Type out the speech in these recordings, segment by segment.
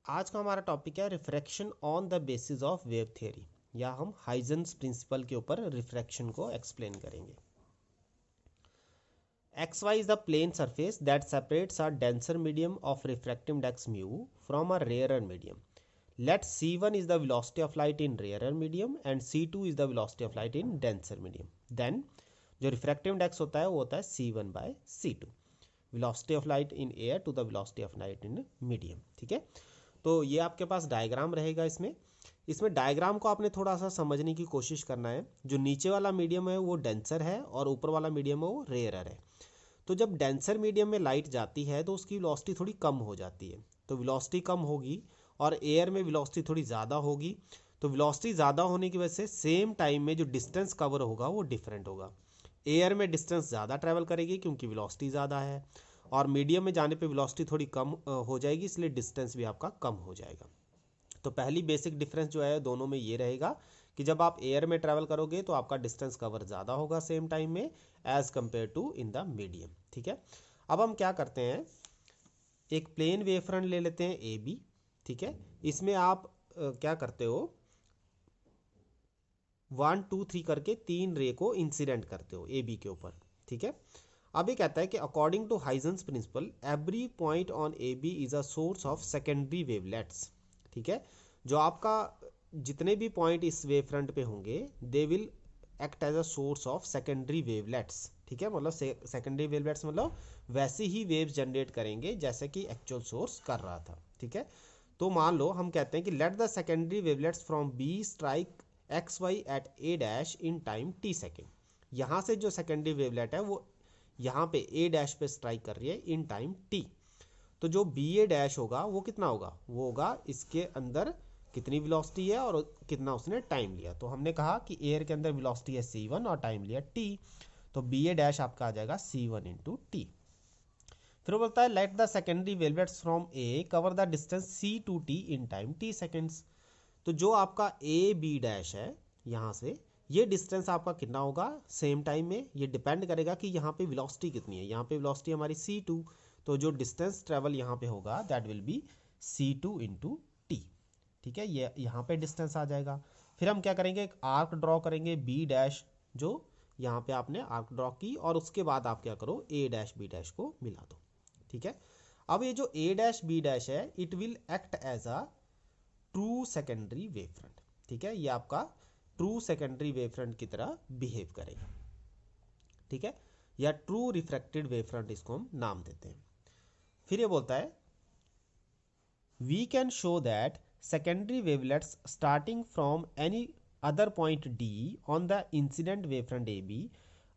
आज का हमारा टॉपिक है refraction on the basis of wave theory, या हम हाइजेंस प्रिंसिपल के ऊपर रिफ्रैक्शन को एक्सप्लेन करेंगे। xy is the plane surface that separates a denser medium of refractive index mu from a rarer medium. Let c1 is the velocity of light in rarer medium and c2 is the velocity of light in denser medium. Then जो refractive index होता है वो होता है c1 by c2, velocity of light in air to the velocity of light in medium. ठीक है, तो ये आपके पास डायग्राम रहेगा। इसमें डायग्राम को आपने थोड़ा सा समझने की कोशिश करना है। जो नीचे वाला मीडियम है वो डेंसर है और ऊपर वाला मीडियम है वो रेयरर है। तो जब डेंसर मीडियम में लाइट जाती है तो उसकी वेलोसिटी थोड़ी कम हो जाती है। तो वेलोसिटी कम होगी और एयर में वेलोसिटी थोड़ी ज़्यादा होगी। तो वेलोसिटी ज़्यादा होने की वजह से सेम टाइम में जो डिस्टेंस कवर होगा वो डिफरेंट होगा। एयर में डिस्टेंस ज़्यादा ट्रैवल करेगी क्योंकि वेलोसिटी ज़्यादा है, और मीडियम में जाने पे वेलोसिटी थोड़ी कम हो जाएगी, इसलिए डिस्टेंस भी आपका कम हो जाएगा। तो पहली बेसिक डिफरेंस जो है दोनों में ये रहेगा कि जब आप एयर में ट्रैवल करोगे तो आपका डिस्टेंस कवर ज़्यादा होगा सेम टाइम में as compare to in the medium. ठीक है, अब हम क्या करते हैं, एक प्लेन वेव फ्रंट ले लेते हैं ए बी। ठीक है, इसमें आप क्या करते हो, 1 2 3 करके 3 रे को इंसिडेंट करते हो ए बी के ऊपर। ठीक है, अब ये कहता है कि according to Huygens principle every point on A B is a source of secondary wavelets. ठीक है, जो आपका जितने भी पॉइंट इस वेव फ्रंट पे होंगे they will act as a source of secondary wavelets. ठीक है, मतलब सेकेंडरी वेवलेट्स मतलब वैसी ही वेव्स जनरेट करेंगे जैसे कि एक्चुअल सोर्स कर रहा था। ठीक है, तो मान लो हम कहते हैं कि let the secondary wavelets from B strike X Y at A dash in time T second. यहाँ से जो सेकेंडरी वेवलेट है वो यहाँ पे ए डैश पे स्ट्राइक कर रही है इन टाइम टी। तो जो बी ए डैश होगा वो कितना होगा, वो होगा इसके अंदर कितनी वेलोसिटी है और कितना उसने टाइम लिया। तो हमने कहा कि एयर के अंदर वेलोसिटी है c1 और टाइम लिया t, तो बी ए डैश आपका आ जाएगा c1 इंटू टी। फिर वो बोलता है let the secondary wavelets from A cover the distance c two T in time t seconds. तो जो आपका ए बी डैश है यहाँ से, ये डिस्टेंस आपका कितना होगा सेम टाइम में, ये डिपेंड करेगा कि यहाँ पे वेलोसिटी कितनी है। यहाँ पे वेलोसिटी हमारी c2, तो जो डिस्टेंस ट्रेवल यहाँ पे होगा that will be c2 into T. ठीक है, ये यहाँ पे डिस्टेंस आ जाएगा। फिर हम क्या करेंगे, एक आर्क ड्रॉ करेंगे बी डैश, जो यहाँ पे आपने आर्क ड्रॉ की, और उसके बाद आप क्या करो ए डैश बी डैश को मिला दो। ठीक है, अब ये जो ए डैश बी डैश है it will act as a true secondary wave front. ठीक है, ये आपका ट्रू सेकेंडरी वेव फ्रंट की तरह बिहेव करेगा। ठीक है, या ट्रू रिफ्रैक्टेड वेव फ्रंट इसको हम नाम देते हैं। फिर ये बोलता है we can show that secondary wavelets starting from any other point D on the incident wavefront AB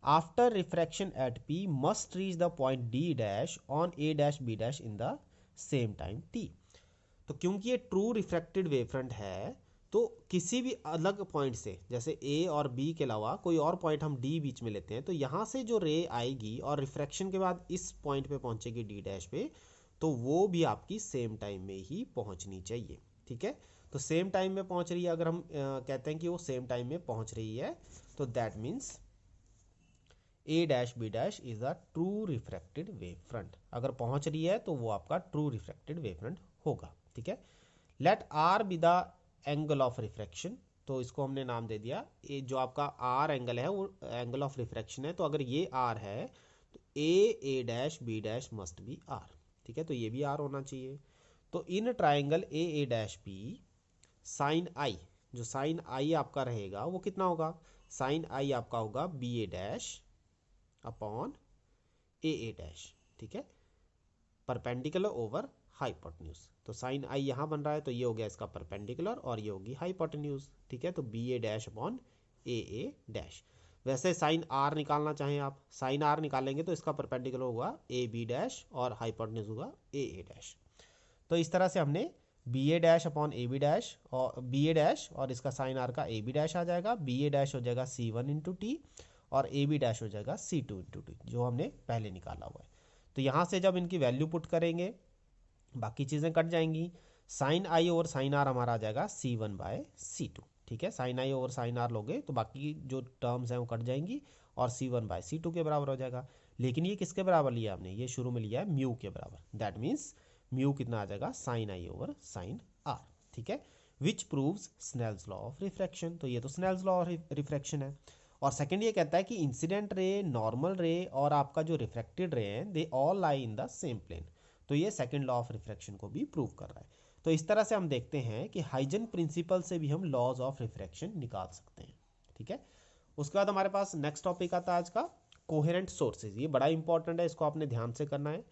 after refraction at P must reach the point D dash on A dash B dash in the same time T। तो क्योंकि ये true refracted wavefront है तो किसी भी अलग point से, जैसे ए और बी के अलावा कोई और पॉइंट हम डी बीच में लेते हैं, तो यहाँ से जो रे आएगी और रिफ्रैक्शन के बाद इस पॉइंट पे पहुँचेगी डी डैश पे, तो वो भी आपकी सेम टाइम में ही पहुँचनी चाहिए। ठीक है, तो सेम टाइम में पहुँच रही है, अगर हम कहते हैं कि वो सेम टाइम में पहुँच रही है तो that means A dash B dash is a true refracted wave front. अगर पहुँच रही है तो वो आपका ट्रू रिफ्रैक्टेड वेव फ्रंट होगा। ठीक है, let r be the angle of refraction, तो इसको हमने नाम दे दिया, ये जो आपका आर एंगल है वो एंगल ऑफ रिफ्रैक्शन है। तो अगर ये आर है तो A dash B dash must be R. ठीक है, तो ये भी आर होना चाहिए। तो in triangle A dash B sine i, जो साइन आई आपका रहेगा वो कितना होगा, साइन आई आपका होगा B A dash upon A dash. ठीक है, परपेंडिकुलर ओवर हाइपोटेन्यूज। तो साइन आई यहाँ बन रहा है तो ये हो गया इसका परपेंडिकुलर और ये होगी हाइपोटेन्यूज। ठीक है, तो B A dash upon A dash. वैसे साइन आर निकालना चाहें आप, साइन आर निकालेंगे तो इसका परपेंडिकुलर होगा ए बी डैश और हाइपोटेन्यूज होगा ए डैश। तो इस तरह से हमने B A dash upon A B dash और बी ए डैश और इसका साइन आर का ए बी डैश आ जाएगा, बी ए डैश हो जाएगा सी वन इंटू टी और ए बी डैश हो जाएगा सी टू इंटू टी, जो हमने पहले निकाला हुआ है। तो यहाँ से जब इनकी वैल्यू पुट करेंगे बाकी चीज़ें कट जाएंगी। Sine i over sine r हमारा आ जाएगा C one by C two. ठीक है, sine i over sine r लोगे तो बाकी जो टर्म्स हैं वो कट जाएंगी और सी वन बाय सी टू के बराबर हो जाएगा। लेकिन ये किसके बराबर लिया हमने, ये शुरू में लिया है म्यू के बराबर। दैट मीन्स म्यू कितना आ जाएगा sine i over sine r, ठीक है, which proves Snell's law of refraction. तो ये तो स्नेल्स लॉ ऑफ रिफ्रैक्शन है। और सेकंड ये कहता है कि इंसिडेंट रे, नॉर्मल रे और आपका जो रिफ्रैक्टेड रे हैं they all lie in the same plane. तो ये सेकंड लॉ ऑफ रिफ्रैक्शन को भी प्रूव कर रहा है। तो इस तरह से हम देखते हैं कि हाइजन प्रिंसिपल से भी हम लॉज ऑफ रिफ्रैक्शन निकाल सकते हैं, ठीक है। उसके बाद हमारे पास नेक्स्ट टॉपिक आता है आज का कोहेरेंट सोर्सेज। ये बड़ा इंपॉर्टेंट है, इसको आपने ध्यान से करना है।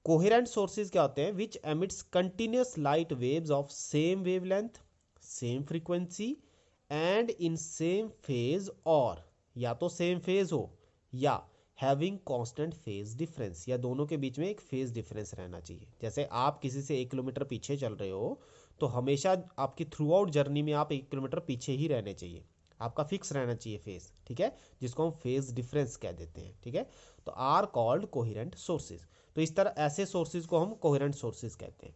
कोहेरेंट सोर्सेज क्या होते हैं? Which emits continuous light waves of same wavelength, same frequency and in same phase, और या तो सेम फेज हो या हैविंग कांस्टेंट फेज डिफरेंस, या दोनों के बीच में एक फेज डिफरेंस रहना चाहिए। जैसे आप किसी से 1 किलोमीटर पीछे चल रहे हो तो हमेशा आपकी थ्रू आउट जर्नी में आप 1 किलोमीटर पीछे ही रहने चाहिए, आपका फिक्स रहना चाहिए फेज, ठीक है, जिसको हम फेज डिफरेंस कह देते हैं, ठीक है। तो आर कॉल्ड कोहेरेंट सोर्सेज। तो इस तरह ऐसे सोर्सेज को हम कोहेरेंट सोर्सेज कहते हैं।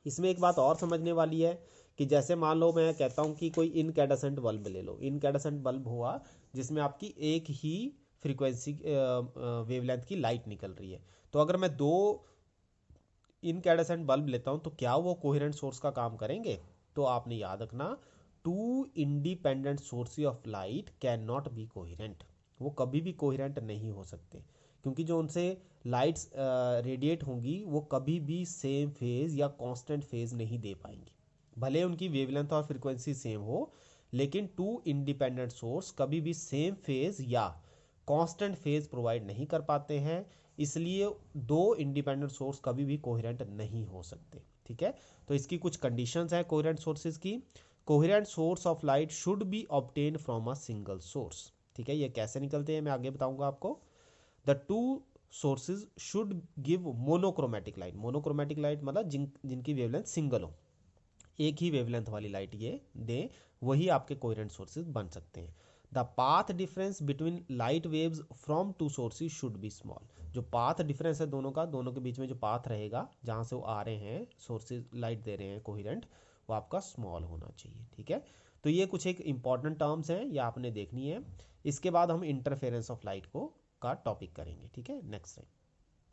इसमें एक बात और समझने वाली है कि जैसे मान लो मैं कहता हूँ कि कोई इनकैंडेसेंट बल्ब ले लो, इनकैंडेसेंट बल्ब हुआ जिसमें आपकी एक ही फ्रीक्वेंसी वेवलेंथ की लाइट निकल रही है। तो अगर मैं 2 इनकैंडेसेंट बल्ब लेता हूँ तो क्या वो कोहेरेंट सोर्स का काम करेंगे? तो आपने याद रखना, 2 independent sources of light can not be coherent. वो कभी भी कोहेरेंट नहीं हो सकते, क्योंकि जो उनसे लाइट्स रेडिएट होंगी वो कभी भी सेम फेज या कांस्टेंट फेज नहीं दे पाएंगी। भले उनकी वेवलेंथ और फ्रीक्वेंसी सेम हो, लेकिन 2 इंडिपेंडेंट सोर्स कभी भी सेम फेज या कांस्टेंट फेज प्रोवाइड नहीं कर पाते हैं, इसलिए 2 इंडिपेंडेंट सोर्स कभी भी कोहेरेंट नहीं हो सकते, ठीक है। तो इसकी कुछ कंडीशंस हैं कोहेरेंट सोर्सेज की। Coherent source of light should be obtain from a single source, ठीक है। ये कैसे निकलते हैं मैं आगे बताऊंगा आपको। The 2 sources should give monochromatic light. Monochromatic light मतलब जिनकी वेवलेंथ सिंगल हो, एक ही वेवलेंथ वाली लाइट ये दे, वही आपके कोहेरेंट सोर्सेज बन सकते हैं। The path difference between light waves from 2 sources should be small. जो पाथ डिफरेंस है दोनों का, दोनों के बीच में जो पाथ रहेगा जहाँ से वो आ रहे हैं सोर्सेज लाइट दे रहे हैं कोहेरेंट, वो आपका स्मॉल होना चाहिए, ठीक है। तो ये कुछ एक इंपॉर्टेंट टर्म्स हैं, ये आपने देखनी है। इसके बाद हम इंटरफेरेंस ऑफ लाइट को का टॉपिक करेंगे, ठीक है, नेक्स्ट टाइम।